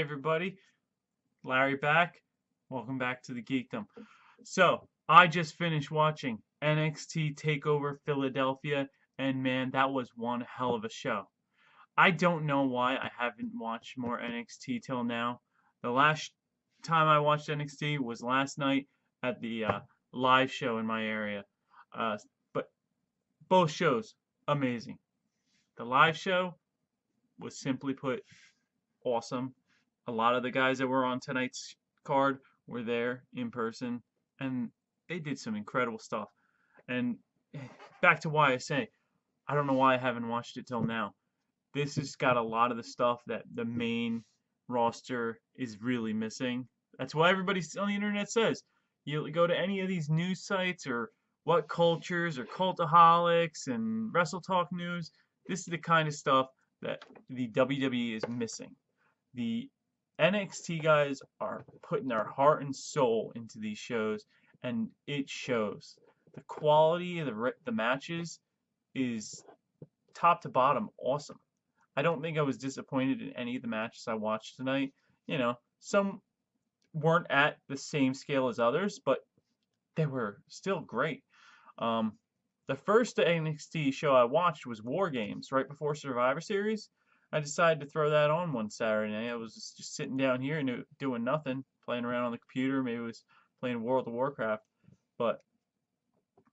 everybody, Larry back. Welcome back to the Geekdom. So, I just finished watching NXT Takeover Philadelphia, and man, that was one hell of a show. I don't know why I haven't watched more NXT till now. The last time I watched NXT was last night at the live show in my area. But both shows, amazing. The live show was simply put awesome. A lot of the guys that were on tonight's card were there in person, and they did some incredible stuff. And back to why I say, I don't know why I haven't watched it till now. This has got a lot of the stuff that the main roster is really missing. That's why everybody on the internet says. You go to any of these news sites or What Cultures or Cultaholics and Wrestle Talk News, this is the kind of stuff that the WWE is missing. The NXT guys are putting their heart and soul into these shows, and it shows. The quality of the matches is top to bottom awesome. I don't think I was disappointed in any of the matches I watched tonight. Some weren't at the same scale as others, but they were still great. The first NXT show I watched was War Games right before Survivor Series. I decided to throw that on one Saturday night. I was just sitting down here and doing nothing, playing around on the computer. Maybe it was playing World of Warcraft. But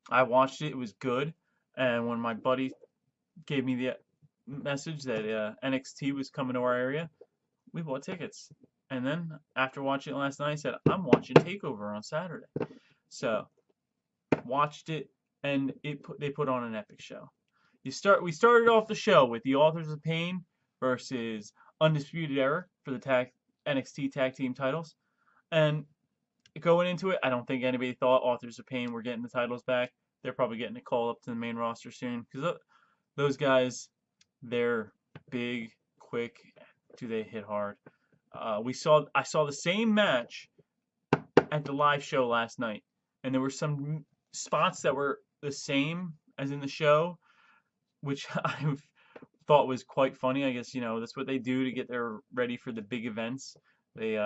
I watched it. It was good. And when my buddy gave me the message that NXT was coming to our area, we bought tickets. And then after watching it last night, I said, I'm watching TakeOver on Saturday. So watched it, and they put on an epic show. We started off the show with the Authors of Pain versus Undisputed Era for the NXT Tag Team titles. And going into it, I don't think anybody thought Authors of Pain were getting the titles back. They're probably getting a call up to the main roster soon, because those guys, they're big, quick. Do they hit hard? I saw the same match at the live show last night, and there were some spots that were the same as in the show, which I thought was quite funny. I guess that's what they do to get ready for the big events. They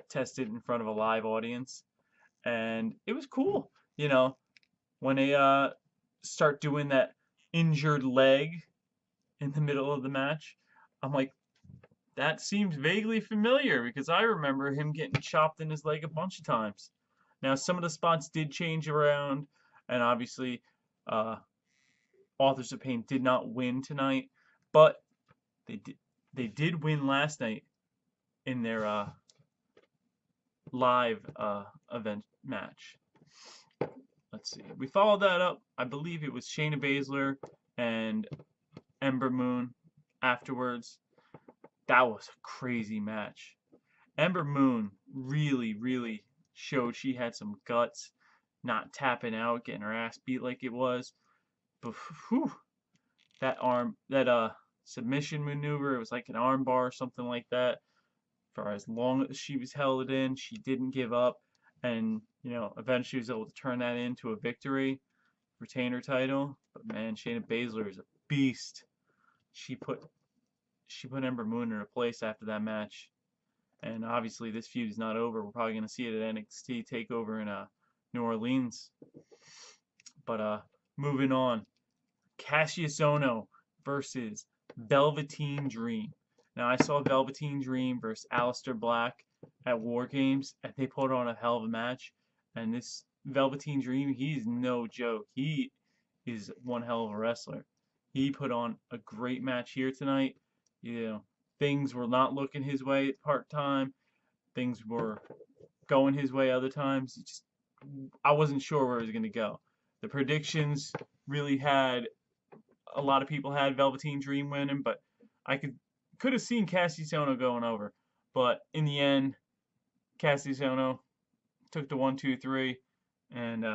test it in front of a live audience, and it was cool. When they start doing that injured leg in the middle of the match, I'm like, that seems vaguely familiar because I remember him getting chopped in his leg a bunch of times. Now, some of the spots did change around, and obviously, Authors of Pain did not win tonight, but they did win last night in their live event match. Let's see. We followed that up. I believe it was Shayna Baszler and Ember Moon afterwards. That was a crazy match. Ember Moon really, really showed she had some guts, not tapping out, getting her ass beat like it was. But whew, that submission maneuver, it was like an arm bar or something like that. For as long as she was held it in, she didn't give up, and eventually she was able to turn that into a victory, retain her title. But man, Shayna Baszler is a beast. She put Ember Moon in her place after that match. And obviously this feud is not over. We're probably going to see it at NXT TakeOver in New Orleans. But moving on. Cassius Ohno versus Velveteen Dream. Now, I saw Velveteen Dream versus Aleister Black at War Games, and they put on a hell of a match. And this Velveteen Dream, he's no joke. He is one hell of a wrestler. He put on a great match here tonight. Things were not looking his way part-time. Things were going his way other times. I wasn't sure where it was going to go. The predictions really had, a lot of people had Velveteen Dream winning, but I could have seen Cassius Ohno going over. But in the end, Cassius Ohno took the 1, 2, 3, and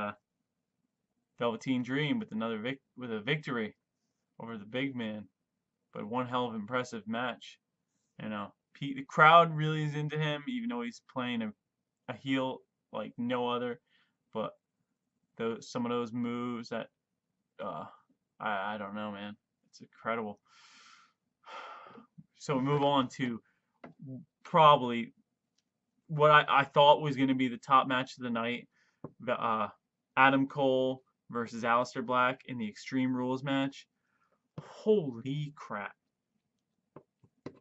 Velveteen Dream with a victory over the big man. But one hell of an impressive match. The crowd really is into him, even though he's playing a heel like no other. But some of those moves that I don't know, man. It's incredible. So we move on to probably what I thought was going to be the top match of the night. The Adam Cole versus Aleister Black in the Extreme Rules match. Holy crap.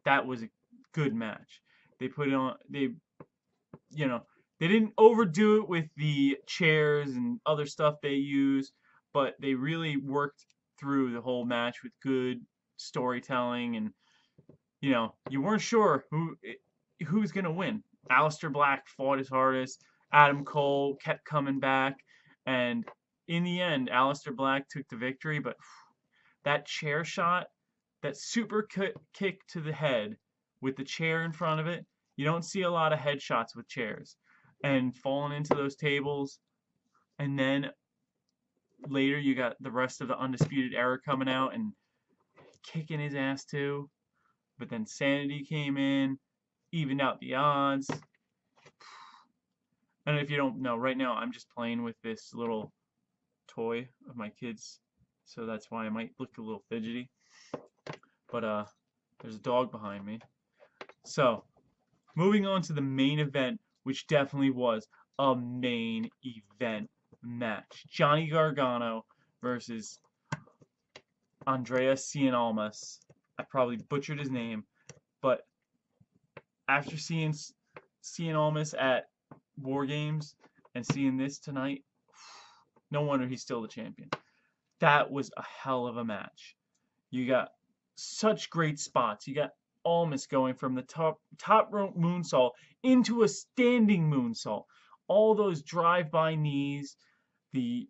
That was a good match. They put it on, you know, they didn't overdo it with the chairs and other stuff they use, but they really worked through the whole match with good storytelling, and you weren't sure who's gonna win. Aleister Black fought his hardest. Adam Cole kept coming back, and in the end, Aleister Black took the victory. But that chair shot, that super kick to the head with the chair in front of it, you don't see a lot of headshots with chairs. And falling into those tables, and then later you got the rest of the Undisputed Era coming out and kicking his ass too. But then Sanity came in, evened out the odds. And if you don't know, right now I'm just playing with this little toy of my kids, so that's why I might look a little fidgety. But there's a dog behind me. So, moving on to the main event, which definitely was a main event match. Johnny Gargano versus Andreas Cianalmas. I probably butchered his name, but after seeing Cianalmas at War Games and seeing this tonight, no wonder he's still the champion. That was a hell of a match. You got such great spots. You got Almas going from the top rope moonsault into a standing moonsault. All those drive-by knees. The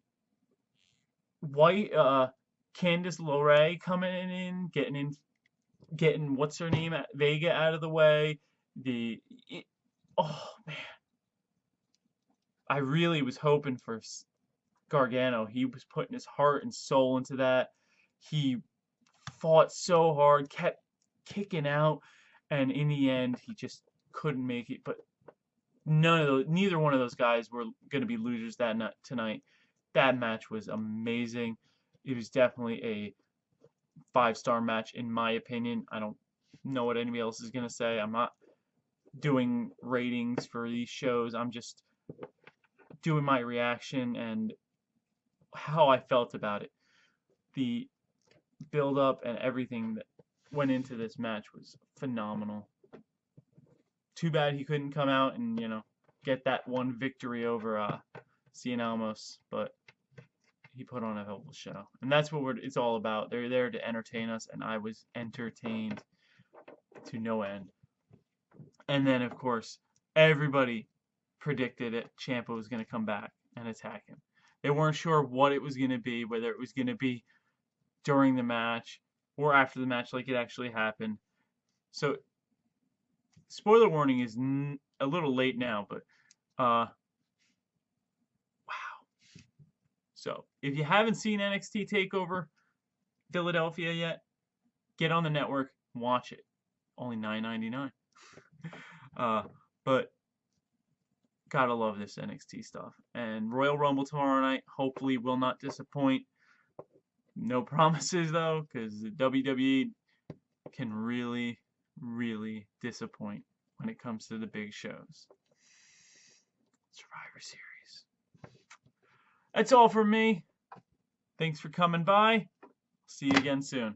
white Candice LeRae coming in, getting what's her name, Vega, out of the way. Oh man, I really was hoping for Gargano. He was putting his heart and soul into that. He fought so hard, kept kicking out, and in the end, he just couldn't make it. But neither one of those guys were going to be losers tonight. That match was amazing. It was definitely a 5-star match in my opinion. I don't know what anybody else is going to say. I'm not doing ratings for these shows. I'm just doing my reaction and how I felt about it. The build up and everything that went into this match was phenomenal. Too bad he couldn't come out and get that one victory over Cianalmas, but he put on a hell of a show, and that's what it's all about. They're there to entertain us, and I was entertained to no end. And then, of course, everybody predicted it. Ciampa was going to come back and attack him. They weren't sure what it was going to be, whether it was going to be during the match or after the match like it actually happened. So, spoiler warning is a little late now, but wow. So, if you haven't seen NXT Takeover Philadelphia yet, get on the network, watch it. Only $9.99. But gotta love this NXT stuff. And Royal Rumble tomorrow night hopefully will not disappoint. No promises though, because the WWE can really, really disappoint when it comes to the big shows. Survivor Series. That's all from me. Thanks for coming by. See you again soon.